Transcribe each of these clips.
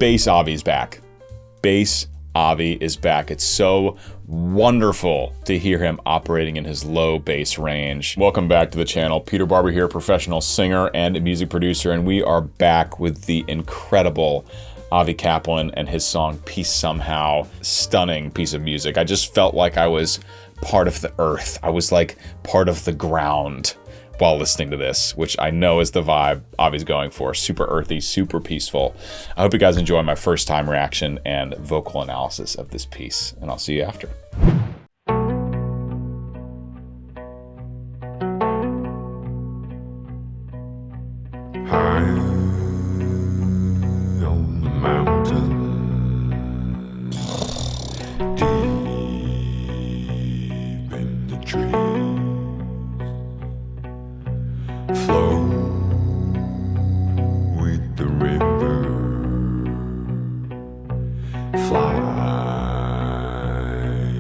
Bass Avi's back. Bass Avi is back. It's so wonderful to hear him operating in his low bass range. Welcome back to the channel. Peter Barber here, professional singer and music producer, and we are back with the incredible Avi Kaplan and his song Peace Somehow. Stunning piece of music. I just felt like I was part of the earth. I was like part of the ground while listening to this, which I know is the vibe Avi's going for. Super earthy, super peaceful. I hope you guys enjoy my first time reaction and vocal analysis of this piece, and I'll see you after. High on the mountain, deep in the trees, flow with the river, fly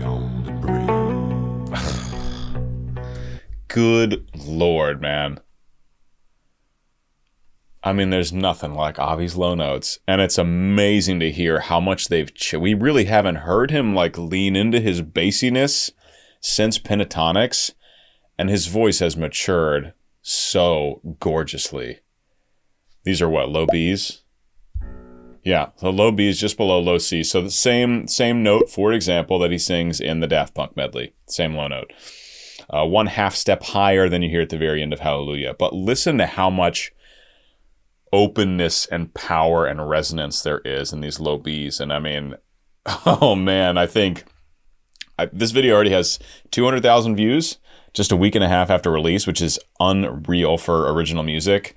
on the breeze. Good Lord, man. I mean, there's nothing like Avi's low notes, and it's amazing to hear how much they've we really haven't heard him like lean into his bassiness since Pentatonics, and his voice has matured so gorgeously. These are what, low B's? Yeah, the low B is just below low C, so the same note, for example, that he sings in the Daft Punk medley, same low note. 1/2 step higher than you hear at the very end of Hallelujah, but listen to how much openness and power and resonance there is in these low B's. And I mean, oh man, I think this video already has 200,000 views just a week and a half after release, which is unreal for original music.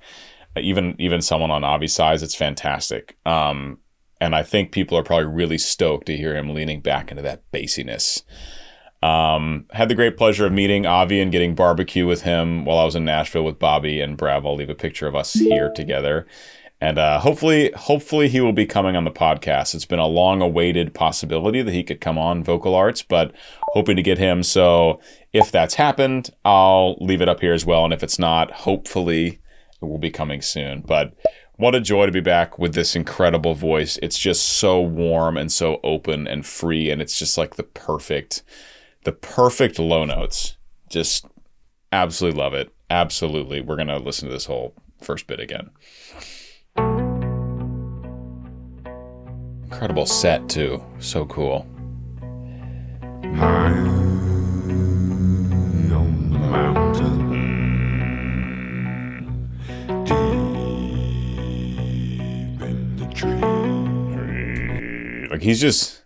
Even someone on Avi's size, it's fantastic. And I think people are probably really stoked to hear him leaning back into that bassiness. Had the great pleasure of meeting Avi and getting barbecue with him while I was in Nashville with Bobby and Brav. I'll leave a picture of us here together. And hopefully he will be coming on the podcast. It's been a long-awaited possibility that he could come on Vocal Arts, but hoping to get him. So if that's happened, I'll leave it up here as well. And if it's not, hopefully it will be coming soon. But what a joy to be back with this incredible voice. It's just so warm and so open and free, and it's just like the perfect low notes. Just absolutely love it. Absolutely. We're going to listen to this whole first bit again. Incredible set too. So cool. High on the mountain, deep in the tree. Like he's just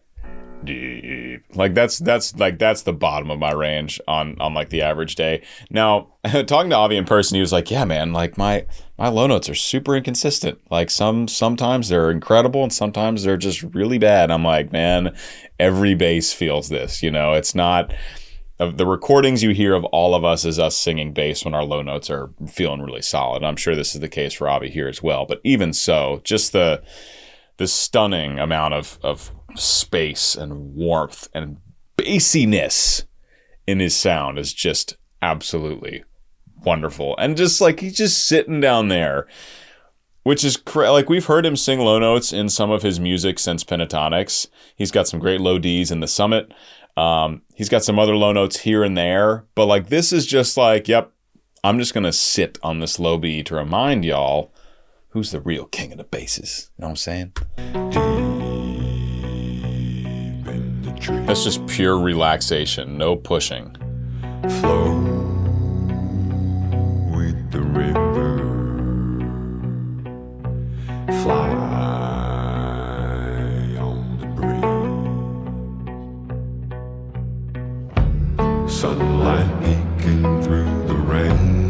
deep. Like that's the bottom of my range on like the average day. Now, talking to Avi in person, he was like, yeah, man, like my low notes are super inconsistent. Like sometimes they're incredible and sometimes they're just really bad. I'm like, man, every bass feels this, you know. It's not the recordings you hear of all of us is us singing bass when our low notes are feeling really solid. I'm sure this is the case for Avi here as well. But even so, just the stunning amount of space and warmth and bassiness in his sound is just absolutely wonderful. And just like he's just sitting down there, which is like we've heard him sing low notes in some of his music since Pentatonics. He's got some great low Ds in The Summit. He's got some other low notes here and there, but like this is just like, yep, I'm just gonna sit on this low B to remind y'all who's the real king of the basses. You know what I'm saying? That's just pure relaxation, no pushing. Flow with the river, fly on the breeze, sunlight peeking through the rain,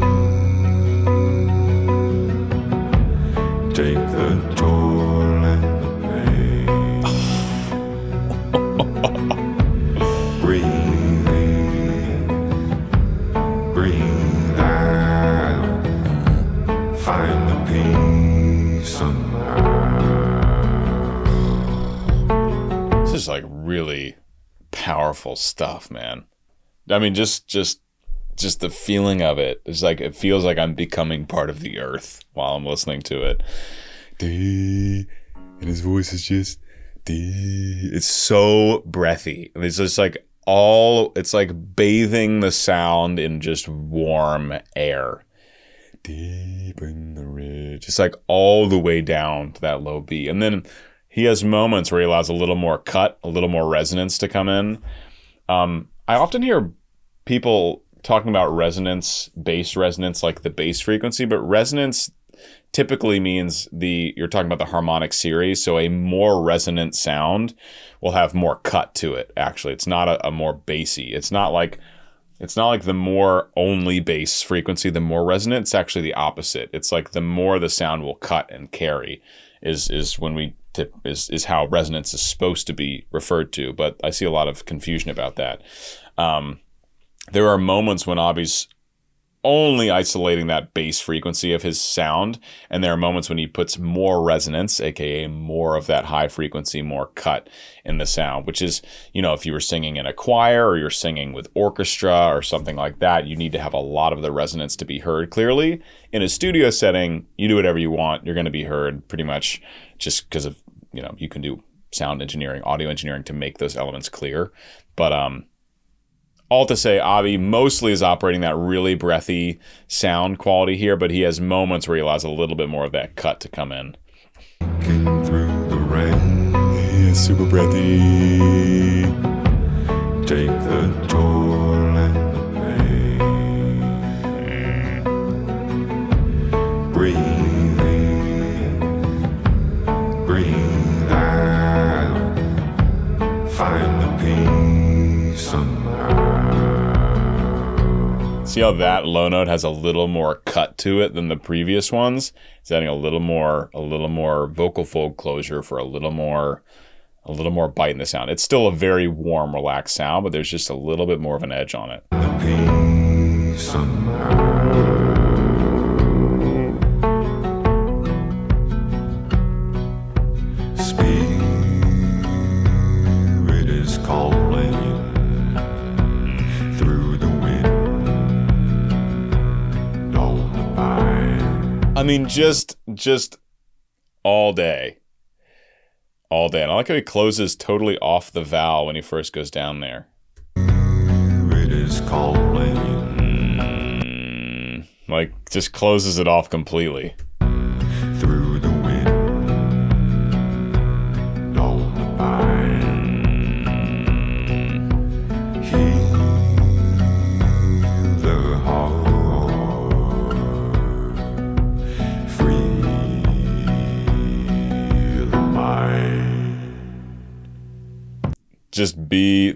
take the toil and the pain. Breathe in, breathe out, find the peace somehow. This is like really powerful stuff, man. I mean, just the feeling of it. It's like, it feels like I'm becoming part of the earth while I'm listening to it. and his voice is just it's so breathy. It's just like it's like bathing the sound in just warm air. Deep in the ridge. It's like all the way down to that low B. And then he has moments where he allows a little more cut, a little more resonance to come in. I often hear people talking about resonance, bass resonance, like the bass frequency, but resonance typically means you're talking about the harmonic series. So a more resonant sound will have more cut to it. Actually, it's not a more bassy. It's not like the more only bass frequency, the more resonant. It's actually the opposite. It's like the more the sound will cut and carry is when we tip is how resonance is supposed to be referred to. But I see a lot of confusion about that. There are moments when Avi's only isolating that bass frequency of his sound, and there are moments when he puts more resonance, aka more of that high frequency, more cut in the sound, which is, if you were singing in a choir or you're singing with orchestra or something like that, you need to have a lot of the resonance to be heard clearly. In a studio setting, you do whatever you want, you're going to be heard pretty much just because of, you can do sound engineering, audio engineering to make those elements clear. But all to say, Avi mostly is operating that really breathy sound quality here, but he has moments where he allows a little bit more of that cut to come in. Through the rain, It's super breathy. take the toll and the pain. Breathe in, breathe out. Find the peace somehow. See how that low note has a little more cut to it than the previous ones? It's adding a little more vocal fold closure for a little more bite in the sound. It's still a very warm, relaxed sound, but there's just a little bit more of an edge on it. The peace somehow. Spirit is calling through the wind on the vine. I mean, just all day. And I like how he closes totally off the vowel when he first goes down there. Spirit is calling Like, just closes it off completely. through the wind on the vine. Heal the heart, free the mind. Just B,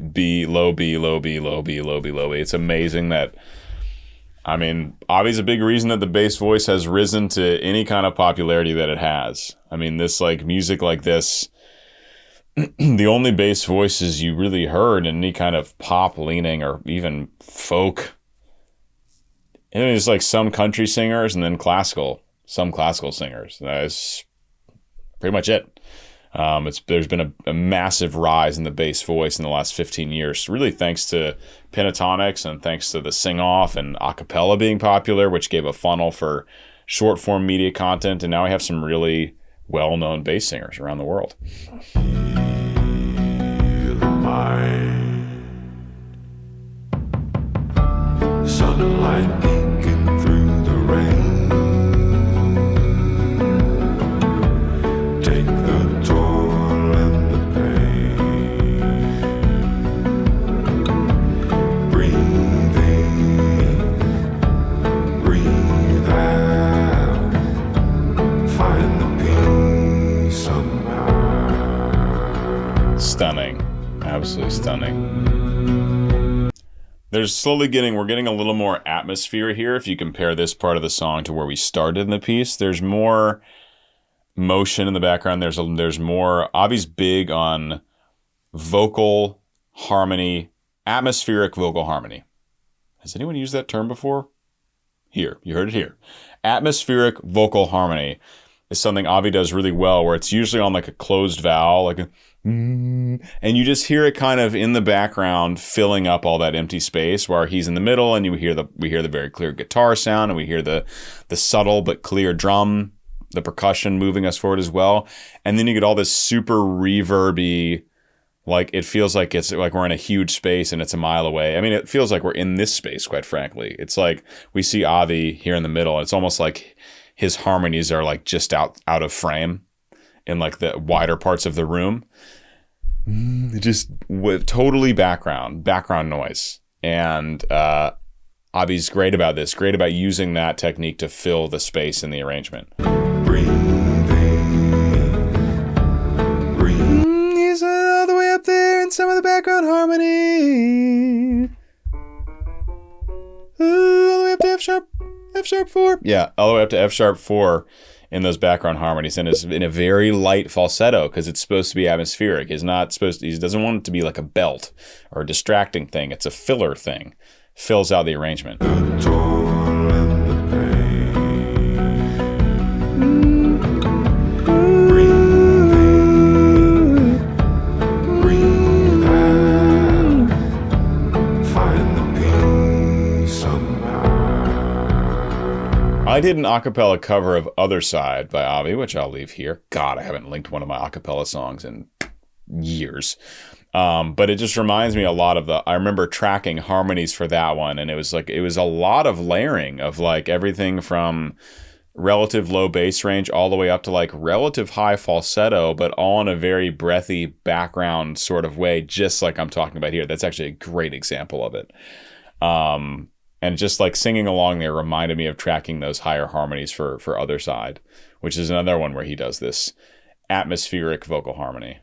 low B, low B, low B, low B, low B. It's amazing that, I mean, Avi's a big reason that the bass voice has risen to any kind of popularity that it has. I mean, this like music like this, the only bass voices you really heard in any kind of pop leaning or even folk. And it's like some country singers and then some classical singers. That's pretty much it. There's been a massive rise in the bass voice in the last 15 years, really thanks to pentatonics and thanks to the sing-off and a cappella being popular, which gave a funnel for short-form media content, and now we have some really well-known bass singers around the world. Feel the mind. Sunlight peeking through the rain. Take the toll and the pain. Breathe in, breathe out. Find the peace somehow. Stunning. Absolutely stunning. We're getting a little more atmosphere here if you compare this part of the song to where we started in the piece. There's more motion in the background. There's more. Avi's big on vocal harmony, atmospheric vocal harmony. Has anyone used that term before? Here, you heard it here. Atmospheric vocal harmony is something Avi does really well, where it's usually on like a closed vowel, like a and you just hear it kind of in the background filling up all that empty space, where he's in the middle and we hear the very clear guitar sound and we hear the subtle but clear drum the percussion moving us forward as well. And then you get all this super reverby, like it feels like it's like we're in a huge space and it's a mile away. I mean, it feels like we're in this space, quite frankly. It's like we see Avi here in the middle. It's almost like his harmonies are like just out of frame in like the wider parts of the room. Just with totally background noise. And Avi's great about this, great about using that technique to fill the space in the arrangement. He's all the way up there in some of the background harmony. Ooh, all the way up to F sharp 4. Yeah, all the way up to F sharp 4 in those background harmonies, and is in a very light falsetto because it's supposed to be atmospheric. He doesn't want it to be like a belt or a distracting thing. It's a filler thing. Fills out the arrangement. I did an acapella cover of Other Side by Avi, which I'll leave here. God, I haven't linked one of my acapella songs in years. But it just reminds me a lot of I remember tracking harmonies for that one, and it was a lot of layering of like everything from relative low bass range all the way up to like relative high falsetto, but all in a very breathy background sort of way, just like I'm talking about here. That's actually a great example of it. And just like singing along there reminded me of tracking those higher harmonies for Other Side, which is another one where he does this atmospheric vocal harmony.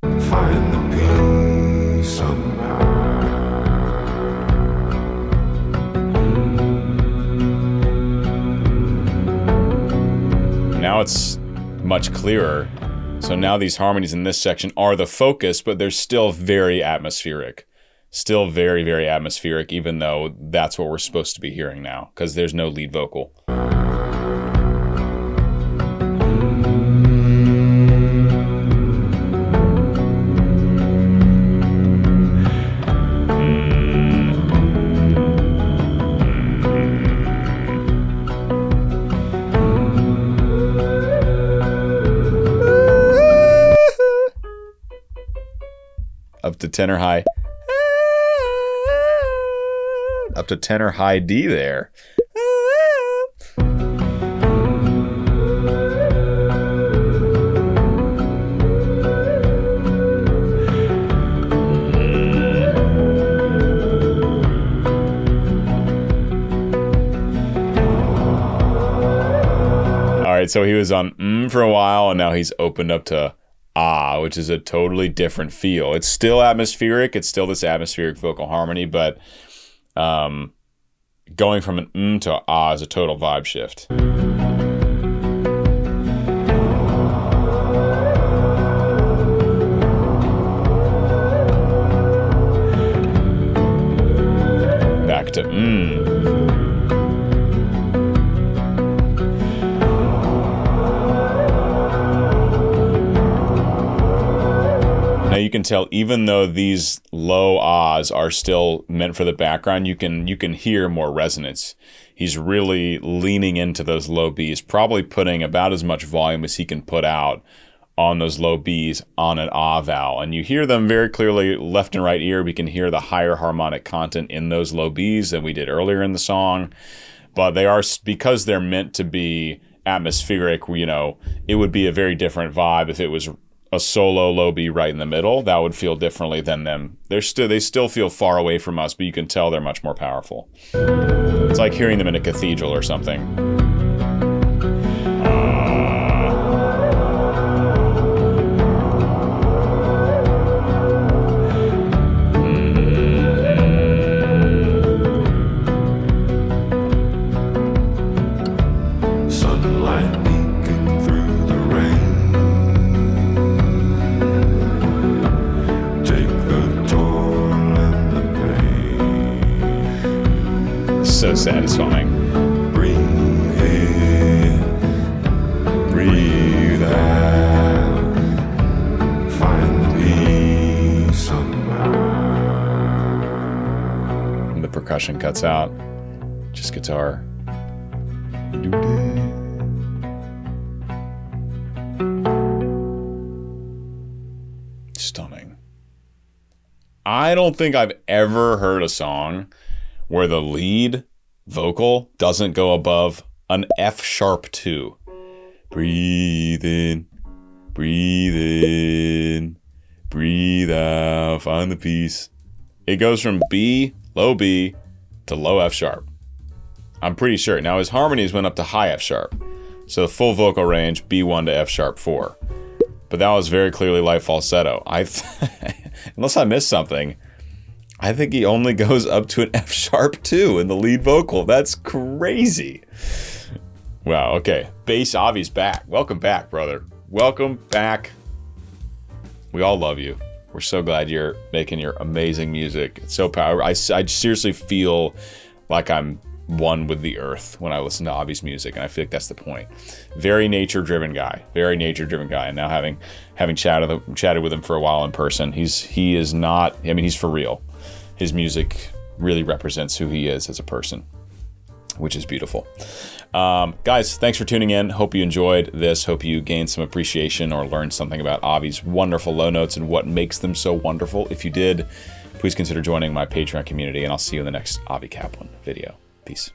Find the peace somehow. Now it's much clearer. So now these harmonies in this section are the focus, but they're still very atmospheric. Still very, very atmospheric, even though that's what we're supposed to be hearing now, because there's no lead vocal. Up to tenor high. Up to tenor high D there. All right, so he was on for a while, and now he's opened up to ah, which is a totally different feel. It's still atmospheric. It's still this atmospheric vocal harmony, but going from an to ah is a total vibe shift. Back to Now you can tell, even though these low ahs are still meant for the background, you can hear more resonance. He's really leaning into those low Bs, probably putting about as much volume as he can put out on those low Bs on an ah vowel. And you hear them very clearly left and right ear. We can hear the higher harmonic content in those low Bs than we did earlier in the song. But they are, because they're meant to be atmospheric, it would be a very different vibe if it was a solo low B right in the middle. That would feel differently than them. They still feel far away from us, but you can tell they're much more powerful. It's like hearing them in a cathedral or something. So satisfying. Breathe in, breathe out, find peace somehow. And the percussion cuts out, just guitar. Stunning. I don't think I've ever heard a song where the lead vocal doesn't go above an F sharp 2. Breathe in, breathe out, find the peace. It goes from low B, to low F sharp. I'm pretty sure. Now his harmonies went up to high F sharp. So the full vocal range, B1 to F sharp 4. But that was very clearly light falsetto. Unless I missed something, I think he only goes up to an F sharp 2 in the lead vocal. That's crazy. Wow, okay. Bass Avi's back. Welcome back, brother. Welcome back. We all love you. We're so glad you're making your amazing music. It's so powerful. I seriously feel like I'm one with the earth when I listen to Avi's music, and I feel like that's the point. Very nature-driven guy. And now having chatted with him for a while in person, he's for real. His music really represents who he is as a person, which is beautiful. Guys, thanks for tuning in. Hope you enjoyed this. Hope you gained some appreciation or learned something about Avi's wonderful low notes and what makes them so wonderful. If you did, please consider joining my Patreon community, and I'll see you in the next Avi Kaplan video. Peace.